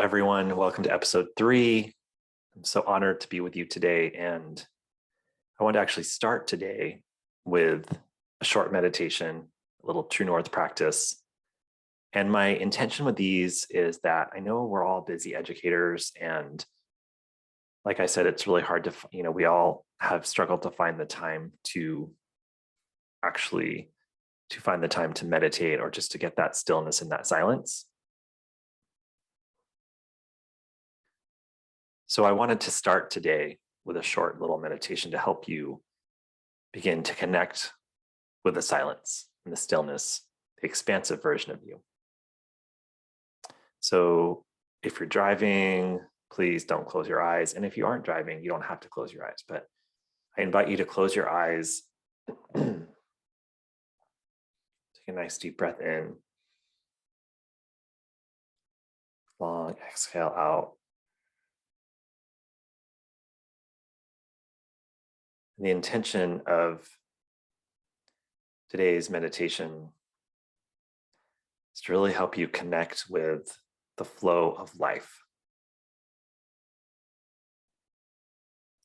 everyone. Welcome to episode 3. I'm so honored to be with you today. And I want to actually start today with a short meditation, a little true north practice. And my intention with these is that I know we're all busy educators. And like I said, it's really hard to, we all have struggled to find the time to find the time to meditate or just to get that stillness and that silence. So I wanted to start today with a short little meditation to help you begin to connect with the silence and the stillness, the expansive version of you. So if you're driving, please don't close your eyes. And if you aren't driving, you don't have to close your eyes, but I invite you to close your eyes. Take a nice deep breath in. Long exhale out. And the intention of today's meditation is to really help you connect with the flow of life.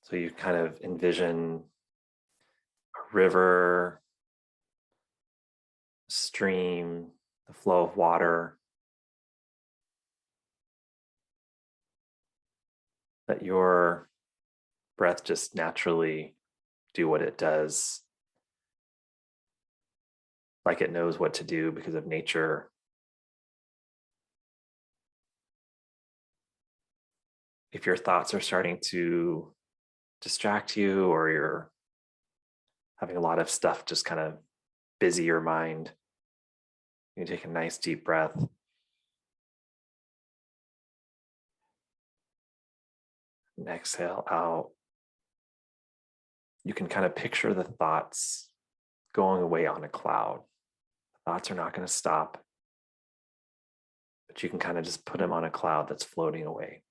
So you kind of envision a river, a stream, the flow of water. Let your breath just naturally do what it does, like it knows what to do because of nature. If your thoughts are starting to distract you or you're having a lot of stuff just kind of busy your mind, you can take a nice deep breath. And exhale out. You can kind of picture the thoughts going away on a cloud. The thoughts are not going to stop, but you can kind of just put them on a cloud that's floating away.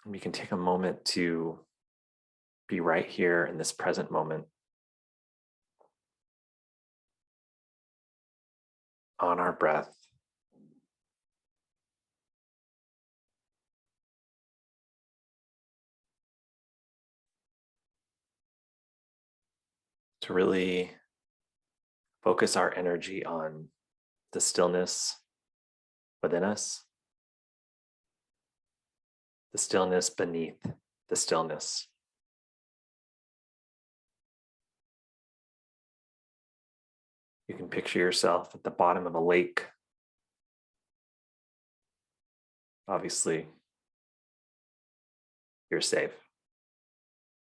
And we can take a moment to be right here in this present moment on our breath. To really focus our energy on the stillness within us, the stillness beneath the stillness. You can picture yourself at the bottom of a lake. Obviously, you're safe.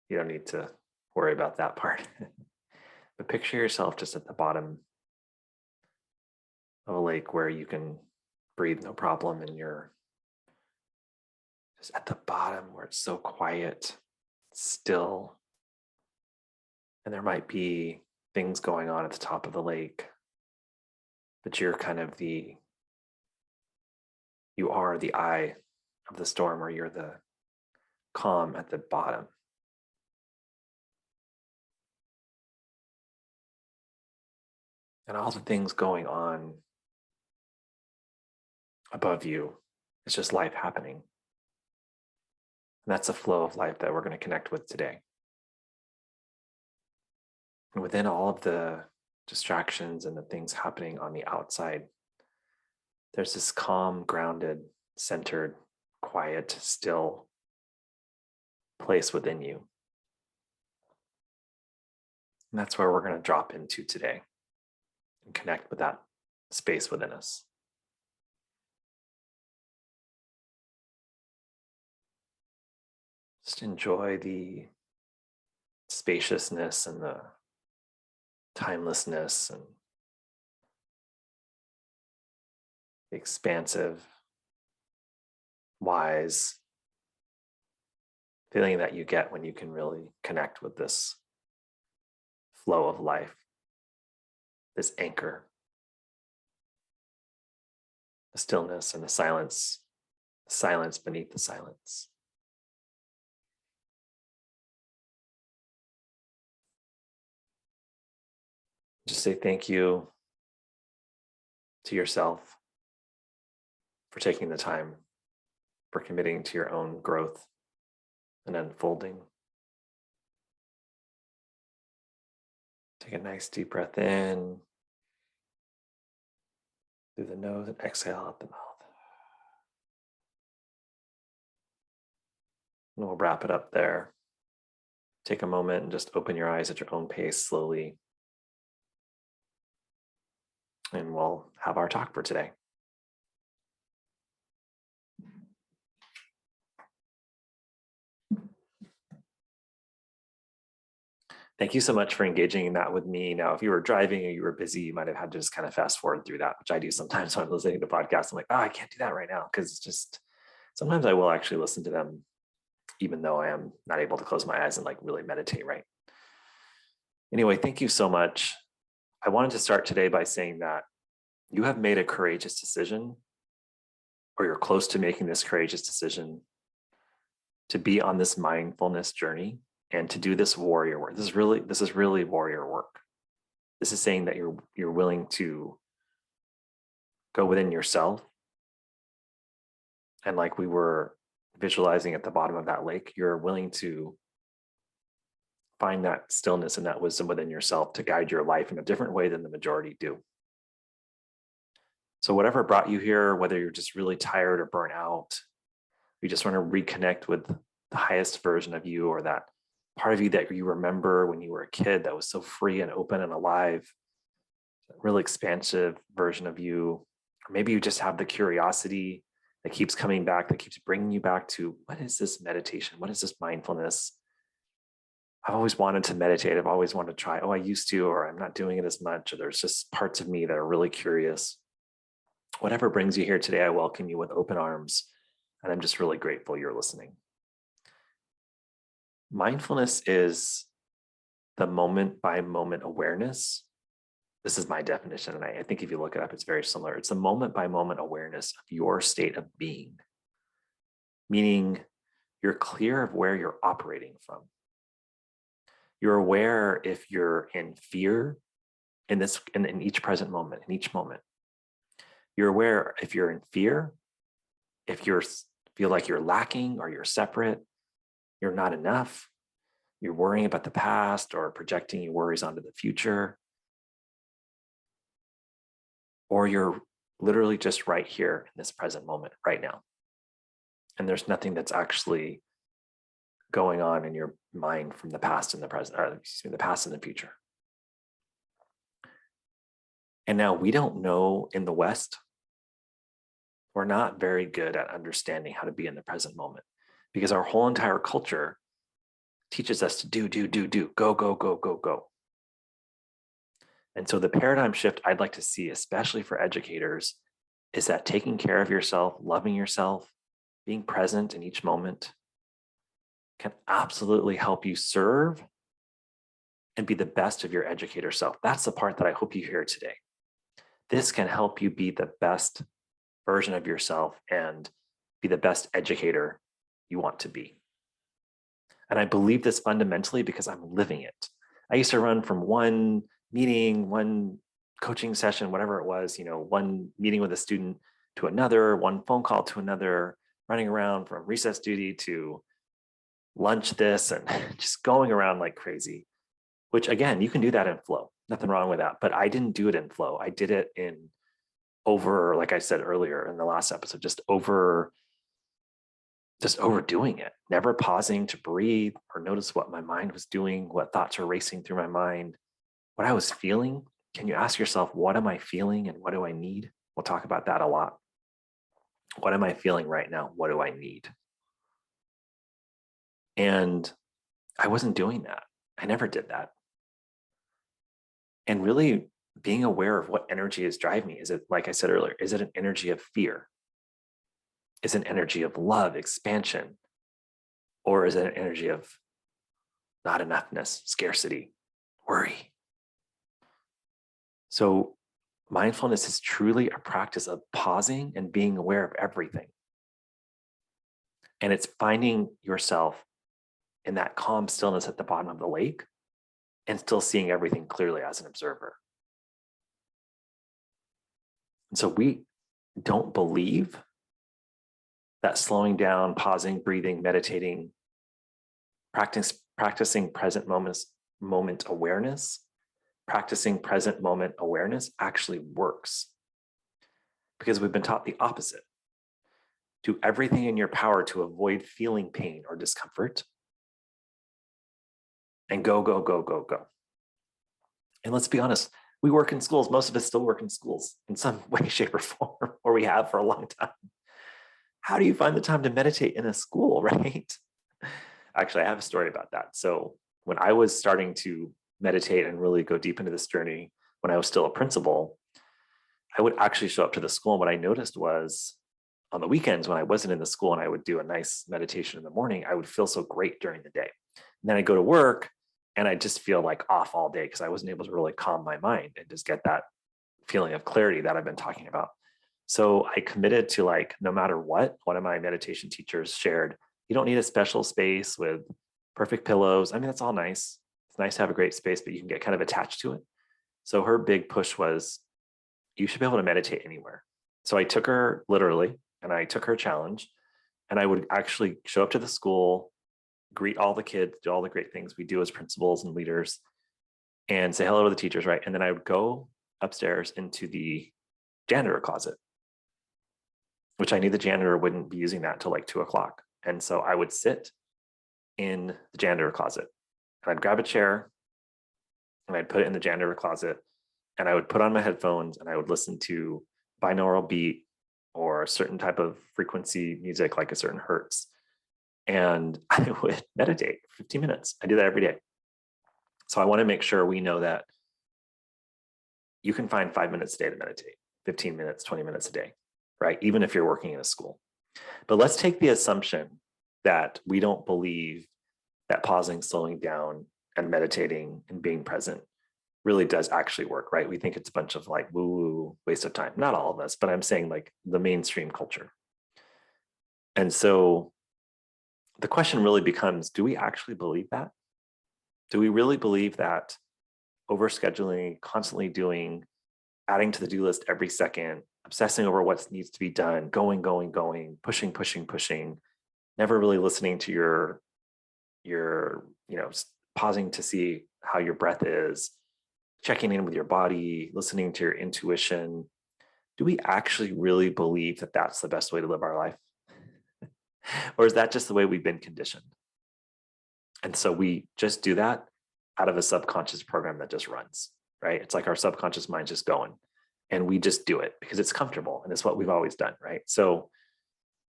You don't need to worry about that part. But picture yourself just at the bottom of a lake where you can breathe no problem, and you're just at the bottom where it's so quiet, still, and there might be things going on at the top of the lake, but you're kind of you are the eye of the storm, or you're the calm at the bottom. And all the things going on above you, it's just life happening. And that's a flow of life that we're going to connect with today. And within all of the distractions and the things happening on the outside, there's this calm, grounded, centered, quiet, still place within you. And that's where we're going to drop into today and connect with that space within us. Just enjoy the spaciousness and the timelessness and the expansive, wise feeling that you get when you can really connect with this flow of life, this anchor, the stillness and the silence beneath the silence. Just say thank you to yourself for taking the time, for committing to your own growth and unfolding. Take a nice deep breath in through the nose and exhale out the mouth. And we'll wrap it up there. Take a moment and just open your eyes at your own pace slowly. And we'll have our talk for today. Thank you so much for engaging in that with me. Now, if you were driving or you were busy, you might have had to just kind of fast forward through that, which I do sometimes when I'm listening to podcasts. I'm like, oh, I can't do that right now, because it's just, sometimes I will actually listen to them, even though I am not able to close my eyes and like really meditate, right? Anyway, thank you so much. I wanted to start today by saying that you have made a courageous decision, or you're close to making this courageous decision to be on this mindfulness journey and to do this warrior work. This is really warrior work. This is saying that you're willing to go within yourself. And like we were visualizing at the bottom of that lake, you're willing to find that stillness and that wisdom within yourself to guide your life in a different way than the majority do. So whatever brought you here, whether you're just really tired or burnt out, you just want to reconnect with the highest version of you, or that part of you that you remember when you were a kid that was so free and open and alive, that really expansive version of you. Or maybe you just have the curiosity that keeps coming back, that keeps bringing you back to, what is this meditation? What is this mindfulness? I've always wanted to meditate. I've always wanted to try. Oh, I used to, or I'm not doing it as much. Or there's just parts of me that are really curious. Whatever brings you here today, I welcome you with open arms. And I'm just really grateful you're listening. Mindfulness is the moment by moment awareness. This is my definition. And I think if you look it up, it's very similar. It's a moment by moment awareness of your state of being, meaning you're clear of where you're operating from. You're aware if you're in fear in each present moment, in each moment. You're aware if you're in fear, if you feel like you're lacking or you're separate, you're not enough, you're worrying about the past or projecting your worries onto the future, or you're literally just right here in this present moment right now. And there's nothing that's actually going on in your mind from the past and the present, or excuse me, the past and the future. And now we don't know in the West, we're not very good at understanding how to be in the present moment, because our whole entire culture teaches us to do, go, go, go, go, go. And so the paradigm shift I'd like to see, especially for educators, is that taking care of yourself, loving yourself, being present in each moment can absolutely help you serve and be the best of your educator self. That's the part that I hope you hear today. This can help you be the best version of yourself and be the best educator you want to be. And I believe this fundamentally because I'm living it. I used to run from one meeting, one coaching session, whatever it was, one meeting with a student to another, one phone call to another, running around from recess duty to lunch this, and just going around like crazy, which again, you can do that in flow. Nothing wrong with that. But I didn't do it in flow. I did it like I said earlier in the last episode, just overdoing it, never pausing to breathe or notice what my mind was doing, what thoughts were racing through my mind, what I was feeling. Can you ask yourself, what am I feeling and what do I need? We'll talk about that a lot. What am I feeling right now? What do I need? And I wasn't doing that. I never did that. And really being aware of what energy is driving me. Is it, like I said earlier, is it an energy of fear? Is it an energy of love, expansion? Or is it an energy of not enoughness, scarcity, worry? So mindfulness is truly a practice of pausing and being aware of everything. And it's finding yourself in that calm stillness at the bottom of the lake and still seeing everything clearly as an observer. And so we don't believe that slowing down, pausing, breathing, meditating, practicing moment awareness, practicing present moment awareness actually works, because we've been taught the opposite. Do everything in your power to avoid feeling pain or discomfort, and go, go, go, go, go. And let's be honest, we work in schools. Most of us still work in schools in some way, shape, or form, or we have for a long time. How do you find the time to meditate in a school, right? Actually, I have a story about that. So when I was starting to meditate and really go deep into this journey, when I was still a principal, I would actually show up to the school. And what I noticed was on the weekends when I wasn't in the school and I would do a nice meditation in the morning, I would feel so great during the day. And then I go to work and I just feel like off all day because I wasn't able to really calm my mind and just get that feeling of clarity that I've been talking about. So I committed to, like, no matter what, one of my meditation teachers shared, you don't need a special space with perfect pillows. I mean, that's all nice. It's nice to have a great space, but you can get kind of attached to it. So her big push was, you should be able to meditate anywhere. So I took her literally and I took her challenge, and I would actually show up to the school, greet all the kids, do all the great things we do as principals and leaders, and say hello to the teachers, right? And then I would go upstairs into the janitor closet, which I knew the janitor wouldn't be using that until like 2:00. And so I would sit in the janitor closet and I'd grab a chair and I'd put it in the janitor closet, and I would put on my headphones and I would listen to binaural beat or a certain type of frequency music, like a certain hertz. And I would meditate for 15 minutes. I do that every day. So I want to make sure we know that you can find 5 minutes a day to meditate, 15 minutes, 20 minutes a day, right? Even if you're working in a school. But let's take the assumption that we don't believe that pausing, slowing down, and meditating and being present really does actually work, right? We think it's a bunch of like woo-woo waste of time. Not all of us, but I'm saying like the mainstream culture. And so the question really becomes, do we actually believe that? Do we really believe that overscheduling, constantly doing, adding to the do list every second, obsessing over what needs to be done, going, going, going, pushing, pushing, pushing, never really listening to your pausing to see how your breath is, checking in with your body, listening to your intuition. Do we actually really believe that that's the best way to live our life? Or is that just the way we've been conditioned? And so we just do that out of a subconscious program that just runs, right? It's like our subconscious mind's just going, and we just do it because it's comfortable and it's what we've always done, right? So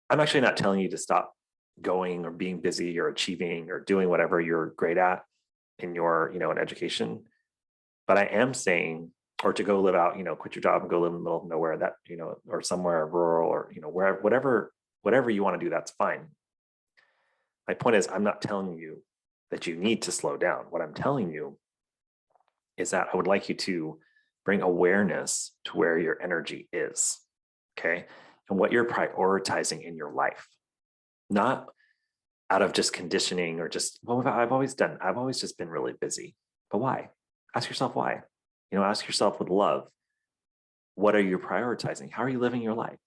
I'm actually not telling you to stop going or being busy or achieving or doing whatever you're great at in your, in education. But I am saying, or to go live out, quit your job and go live in the middle of nowhere, that, or somewhere rural, or, wherever, whatever you want to do, that's fine. My point is, I'm not telling you that you need to slow down. What I'm telling you is that I would like you to bring awareness to where your energy is, okay? And what you're prioritizing in your life, not out of just conditioning or just, well, I've always just been really busy. But why? Ask yourself why. Ask yourself with love, what are you prioritizing? How are you living your life,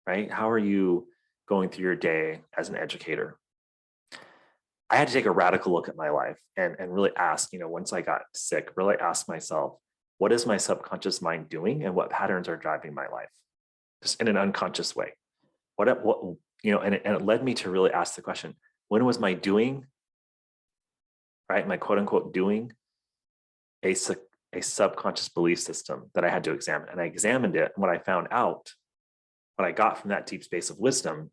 right? How are you going through your day as an educator? I had to take a radical look at my life and really ask, once I got sick, really ask myself, what is my subconscious mind doing and what patterns are driving my life? Just in an unconscious way. And it led me to really ask the question, when was my doing, right? My quote unquote doing a subconscious belief system that I had to examine. And I examined it. And what I found out, what I got from that deep space of wisdom,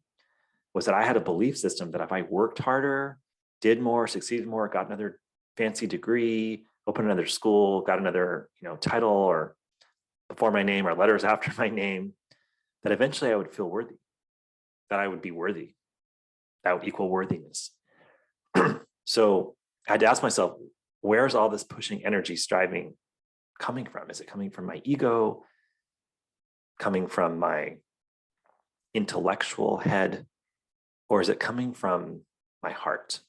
was that I had a belief system that if I worked harder, did more, succeeded more, got another fancy degree, opened another school, got another, title or before my name or letters after my name, that eventually I would feel worthy, that I would be worthy, that would equal worthiness. So I had to ask myself, where's all this pushing energy, striving coming from? Is it coming from my ego, coming from my intellectual head, or is it coming from my heart?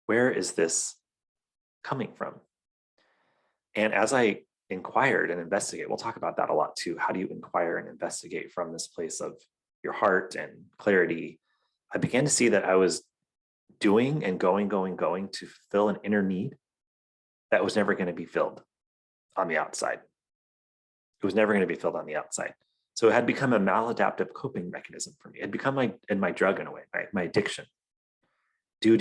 Where is this coming from? And as I inquired and investigate, we'll talk about that a lot too. How do you inquire and investigate from this place of your heart and clarity, I began to see that I was doing and going to fill an inner need that was never going to be filled on the outside. It was never going to be filled on the outside. So it had become a maladaptive coping mechanism for me. It had become my drug in a way, my addiction. Do.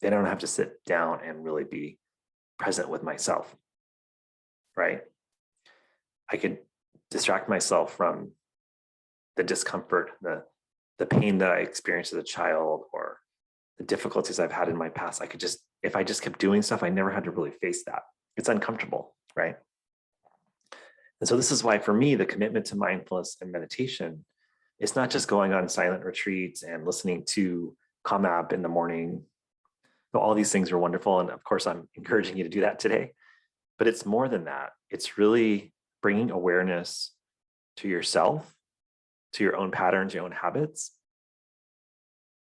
Then I don't have to sit down and really be present with myself, right? I could distract myself from the discomfort, the pain that I experienced as a child, or the difficulties I've had in my past. I could just, if I just kept doing stuff, I never had to really face that. It's uncomfortable, right? And so this is why, for me, the commitment to mindfulness and meditation, it's not just going on silent retreats and listening to Calm App in the morning. So all these things are wonderful. And of course, I'm encouraging you to do that today. But it's more than that. It's really bringing awareness to yourself, to your own patterns, your own habits,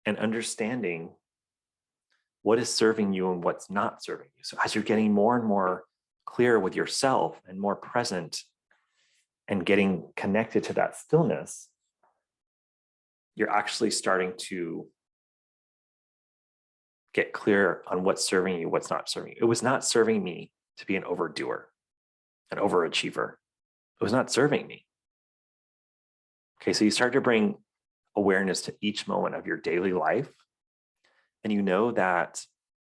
and understanding what is serving you and what's not serving you. So as you're getting more and more clear with yourself and more present and getting connected to that stillness, you're actually starting to get clear on what's serving you, what's not serving you. It was not serving me to be an overdoer, an overachiever. It was not serving me. Okay, so you start to bring awareness to each moment of your daily life. And you know that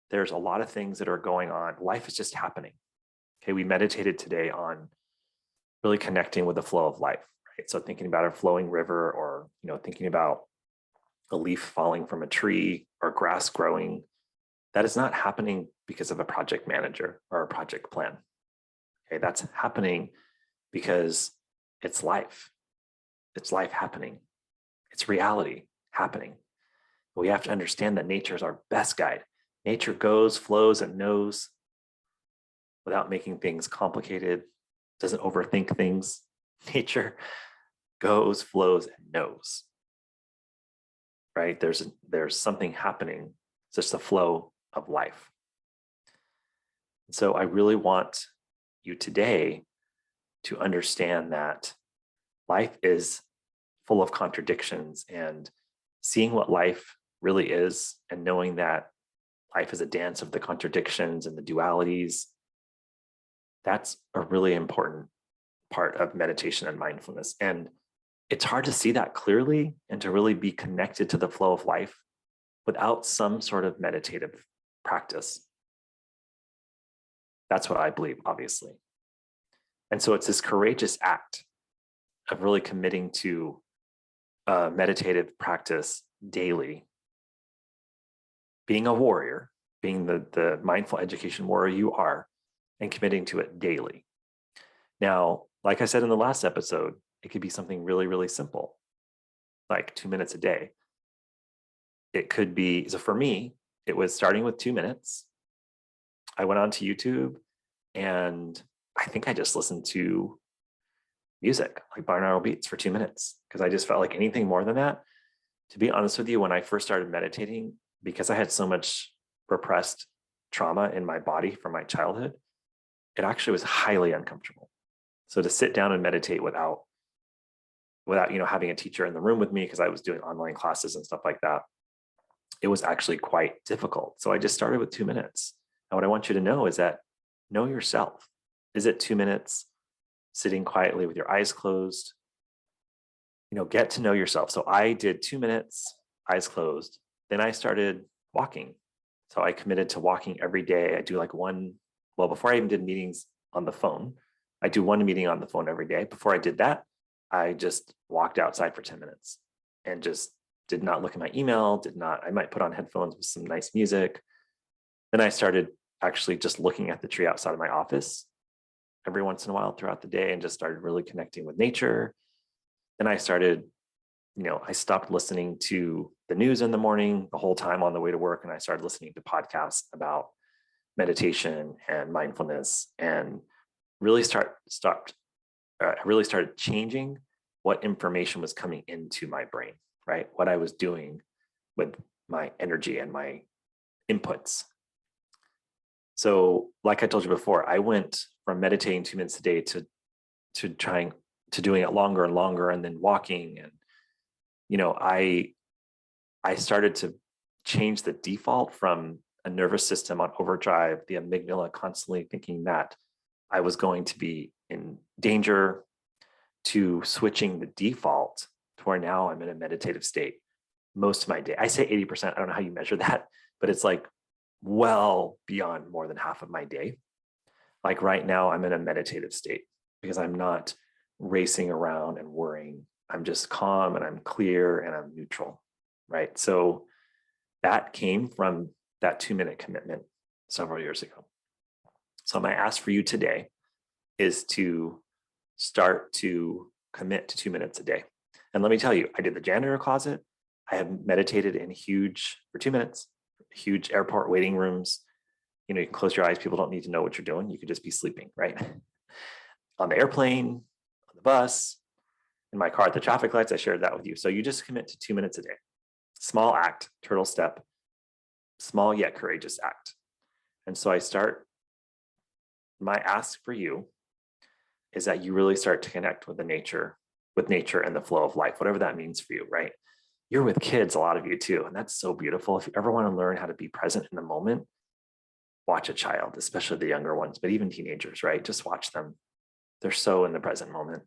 there's a lot of things that are going on. Life is just happening. Okay, we meditated today on really connecting with the flow of life, right? So thinking about a flowing river, or thinking about a leaf falling from a tree or grass growing, that is not happening because of a project manager or a project plan. Okay, that's happening because it's life. It's life happening. It's reality happening. We have to understand that nature is our best guide. Nature goes, flows, and knows without making things complicated, doesn't overthink things. Nature goes, flows, and knows. Right? There's something happening. It's just the flow of life. So I really want you today to understand that life is full of contradictions, and seeing what life really is and knowing that life is a dance of the contradictions and the dualities, that's a really important part of meditation and mindfulness. And it's hard to see that clearly and to really be connected to the flow of life without some sort of meditative practice. That's what I believe, obviously. And so it's this courageous act of really committing to meditative practice daily, being a warrior, being the mindful education warrior you are, and committing to it daily. Now, like I said in the last episode, it could be something really, really simple, like 2 minutes a day. It could be, so for me, it was starting with 2 minutes. I went onto YouTube and I think I just listened to music, like binaural beats, for 2 minutes, because I just felt like anything more than that. To be honest with you, when I first started meditating, because I had so much repressed trauma in my body from my childhood, it actually was highly uncomfortable. So to sit down and meditate without having a teacher in the room with me, because I was doing online classes and stuff like that, it was actually quite difficult. So I just started with 2 minutes. And what I want you to know is that know yourself. Is it 2 minutes sitting quietly with your eyes closed? Get to know yourself. So I did 2 minutes, eyes closed. Then I started walking. So I committed to walking every day. I do before I even did meetings on the phone, I do one meeting on the phone every day. Before I did that, I just walked outside for 10 minutes and just did not look at my email, I might put on headphones with some nice music. Then I started actually just looking at the tree outside of my office every once in a while throughout the day, and just started really connecting with nature. Then I started, I stopped listening to the news in the morning the whole time on the way to work, and I started listening to podcasts about meditation and mindfulness, and really started changing what information was coming into my brain, right? What I was doing with my energy and my inputs. So like I told you before, I went from meditating 2 minutes a day to trying to doing it longer and longer, and then walking. And, I started to change the default from a nervous system on overdrive, the amygdala constantly thinking that I was going to be in danger, to switching the default to where now I'm in a meditative state most of my day. I say 80%. I don't know how you measure that, but it's like well beyond more than half of my day. Like right now, I'm in a meditative state because I'm not racing around and worrying. I'm just calm and I'm clear and I'm neutral, right? So that came from that 2-minute commitment several years ago. So my ask for you today is to start to commit to 2 minutes a day. And let me tell you, I did the janitor closet. I have meditated in for 2 minutes, huge airport waiting rooms. You can close your eyes. People don't need to know what you're doing. You could just be sleeping, right? On the airplane, on the bus, in my car at the traffic lights, I shared that with you. So you just commit to 2 minutes a day. Small act, turtle step, small yet courageous act. And so my ask for you is that you really start to connect with nature and the flow of life, whatever that means for you, right? You're with kids, a lot of you too. And that's so beautiful. If you ever want to learn how to be present in the moment, watch a child, especially the younger ones, but even teenagers, right? Just watch them. They're so in the present moment.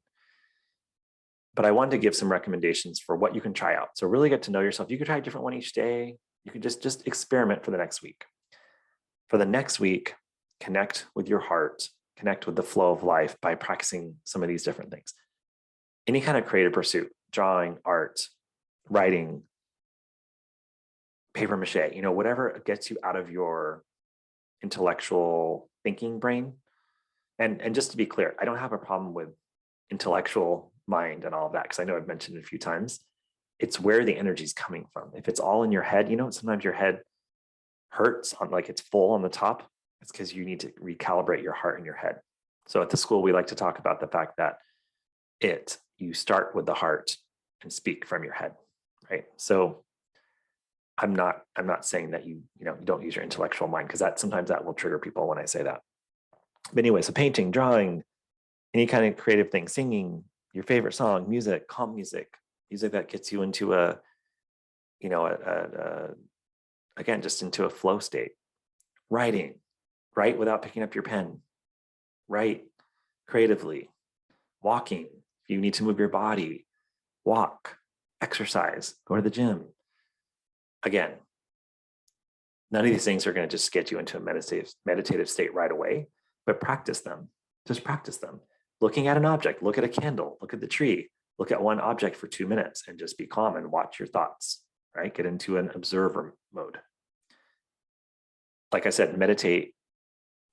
But I wanted to give some recommendations for what you can try out. So really get to know yourself. You could try a different one each day. You could just experiment for the next week. For the next week, connect with your heart, connect with the flow of life by practicing some of these different things. Any kind of creative pursuit, drawing, art, writing, paper mache, whatever gets you out of your intellectual thinking brain. And just to be clear, I don't have a problem with intellectual mind and all of that, because I know I've mentioned it a few times. It's where the energy is coming from. If it's all in your head, sometimes your head hurts on, like it's full on the top. It's because you need to recalibrate your heart and your head. So at the school, we like to talk about the fact that you start with the heart and speak from your head, right? So I'm not saying that you don't use your intellectual mind, because sometimes that will trigger people when I say that. But anyway, so painting, drawing, any kind of creative thing, singing your favorite song, music, calm music that gets you into again, just into a flow state. Writing, write without picking up your pen, write creatively. Walking, if you need to move your body, walk, exercise, go to the gym. Again, none of these things are going to just get you into a meditative state right away, but practice them. Just practice them. Looking at an object, look at a candle, look at the tree, look at one object for 2 minutes and just be calm and watch your thoughts, right? Get into an observer mode. Like I said, meditate.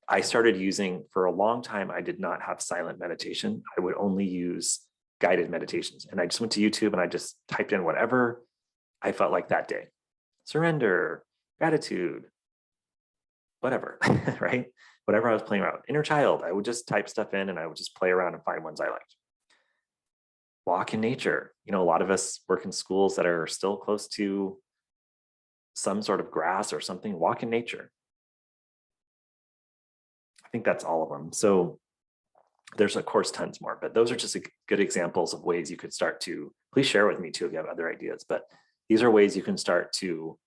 I started using, for a long time, I did not have silent meditation. I would only use guided meditations. And I just went to YouTube and I just typed in whatever I felt like that day. Surrender, gratitude, whatever, right? Whatever I was playing around. Inner child, I would just type stuff in and I would just play around and find ones I liked. Walk in nature. A lot of us work in schools that are still close to some sort of grass or something. Walk in nature. I think that's all of them. So there's, of course, tons more, but those are just good examples of ways you could start to, please share with me too if you have other ideas, but these are ways you can start to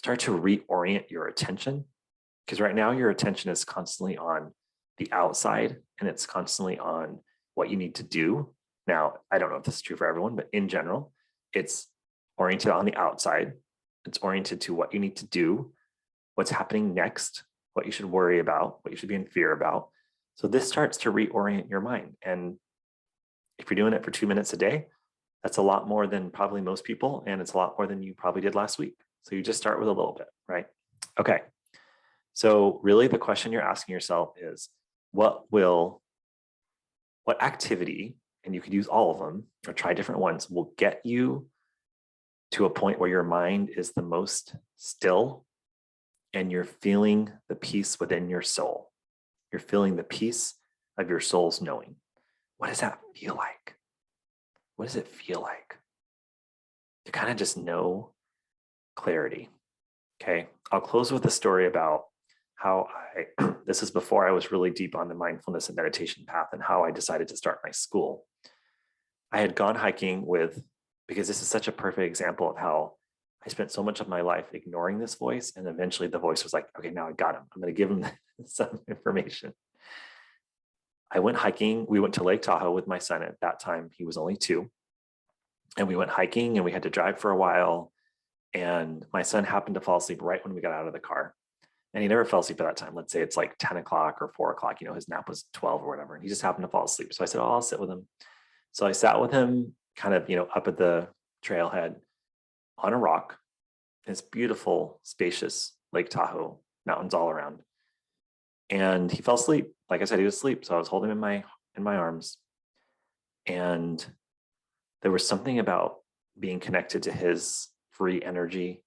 reorient your attention, because right now your attention is constantly on the outside and it's constantly on what you need to do. Now, I don't know if this is true for everyone, but in general, it's oriented on the outside. It's oriented to what you need to do, what's happening next, what you should worry about, what you should be in fear about. So this starts to reorient your mind. And if you're doing it for 2 minutes a day, that's a lot more than probably most people. And it's a lot more than you probably did last week. So you just start with a little bit, right? Okay. So really the question you're asking yourself is, what activity, and you could use all of them or try different ones, will get you to a point where your mind is the most still and you're feeling the peace within your soul. You're feeling the peace of your soul's knowing. What does that feel like? What does it feel like to kind of just know clarity? Okay, I'll close with a story about how this is before I was really deep on the mindfulness and meditation path, and how I decided to start my school. I had gone hiking because this is such a perfect example of how I spent so much of my life ignoring this voice. And eventually the voice was like, okay, now I got him. I'm going to give him some information. I went hiking. We went to Lake Tahoe with my son. At that time, he was only 2. And we went hiking and we had to drive for a while. And my son happened to fall asleep right when we got out of the car. And he never fell asleep at that time. Let's say it's like 10 o'clock or 4 o'clock, his nap was 12 or whatever. And he just happened to fall asleep. So I said, oh, I'll sit with him. So I sat with him kind of, up at the trailhead on a rock. It's beautiful, spacious Lake Tahoe, mountains all around. And he fell asleep. Like I said, he was asleep. So I was holding him in my arms. And there was something about being connected to his free energy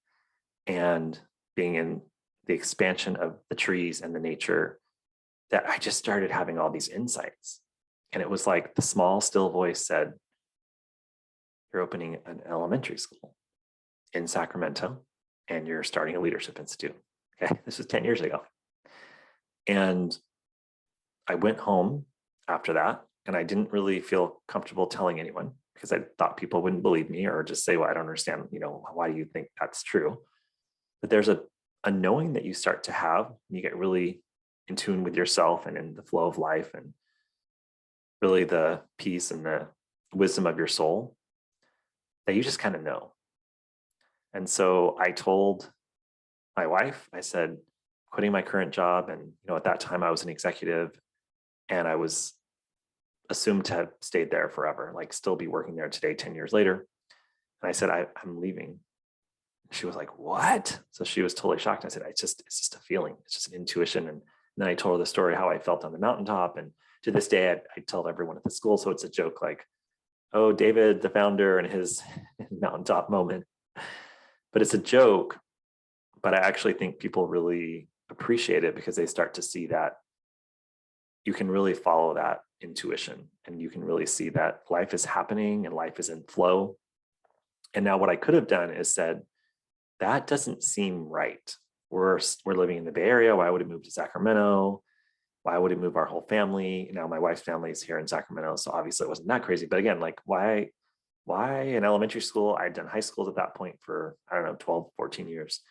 and being in the expansion of the trees and the nature that I just started having all these insights. And it was like the small, still voice said, you're opening an elementary school in Sacramento and you're starting a leadership institute. Okay, this was 10 years ago. And I went home after that, and I didn't really feel comfortable telling anyone because I thought people wouldn't believe me or just say, well, I don't understand, why do you think that's true? But there's a knowing that you start to have, and you get really in tune with yourself and in the flow of life and really the peace and the wisdom of your soul, that you just kind of know. And so I told my wife, I said, quitting my current job. And, at that time I was an executive and I was assumed to have stayed there forever, like still be working there today, 10 years later. And I said, I'm leaving. She was like, what? So she was totally shocked. I said, it's just a feeling. It's just an intuition. And then I told her the story, how I felt on the mountaintop. And to this day, I tell everyone at the school. So it's a joke like, oh, David, the founder, and his mountaintop moment. But it's a joke. But I actually think people really appreciate it because they start to see that you can really follow that intuition and you can really see that life is happening and life is in flow. And now what I could have done is said, that doesn't seem right. We're living in the Bay Area. Why would it move to Sacramento? Why would it move our whole family? Now my wife's family is here in Sacramento, so obviously it wasn't that crazy. But again, like why in elementary school? I'd done high schools at that point for, 12, 14 years.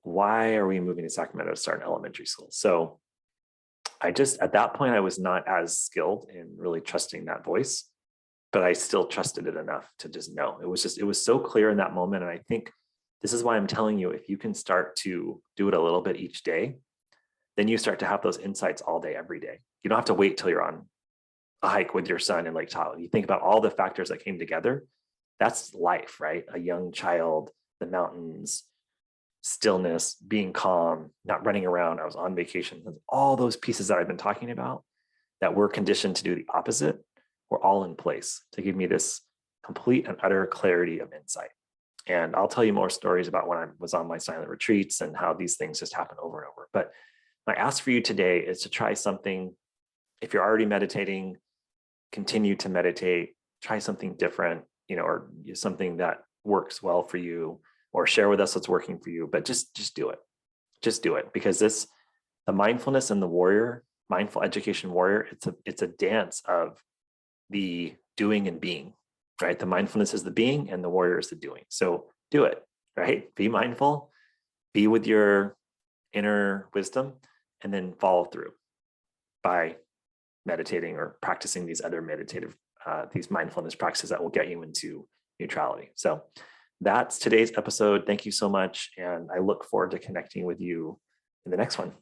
Why are we moving to Sacramento to start an elementary school? So at that point, I was not as skilled in really trusting that voice, but I still trusted it enough to just know. It was so clear in that moment. And I think this is why I'm telling you, if you can start to do it a little bit each day, then you start to have those insights all day, every day. You don't have to wait till you're on a hike with your son in Lake Tahoe. You think about all the factors that came together. That's life, right? A young child, the mountains, stillness, being calm, not running around. I was on vacation. All those pieces that I've been talking about that we're conditioned to do the opposite were all in place to give me this complete and utter clarity of insight. And I'll tell you more stories about when I was on my silent retreats and how these things just happen over and over. But my ask for you today is to try something. If you're already meditating, continue to meditate, try something different, or something that works well for you, or share with us what's working for you, but just do it. Just do it, because the mindfulness and the mindful education warrior, it's a dance of the doing and being, right? The mindfulness is the being and the warrior is the doing. So do it, right? Be mindful, be with your inner wisdom, and then follow through by meditating or practicing these other these mindfulness practices that will get you into neutrality. So that's today's episode. Thank you so much. And I look forward to connecting with you in the next one.